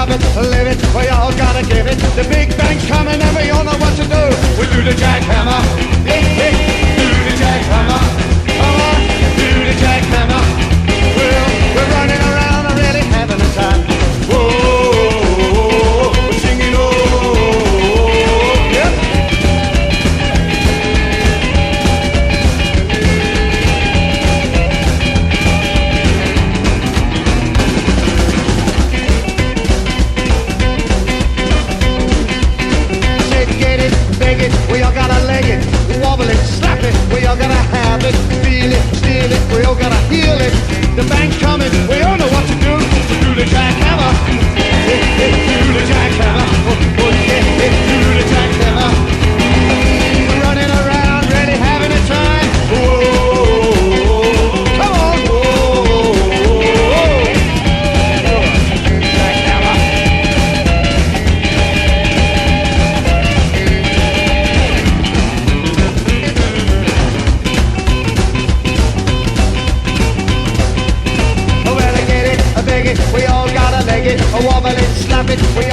love it, live it, we all gotta give it. The big bang's coming and we all know what to do. We do the jackhammer, hey, hey, do the jackhammer. Come on, do the jackhammer. We're running around and really having a time. Whoa, we're singing oh, yeah. Beg it, we all gotta leg it, wobble it, slap it, we all gotta have it, feel it, steal it, we all gotta heal it. The bank's coming, we all know what to do. So do the jackhammer, do the jackhammer, do the jackhammer. Running around, really having a time. Whoa, come on, whoa, jackhammer. We all gotta leg it, wobble it, slap it, we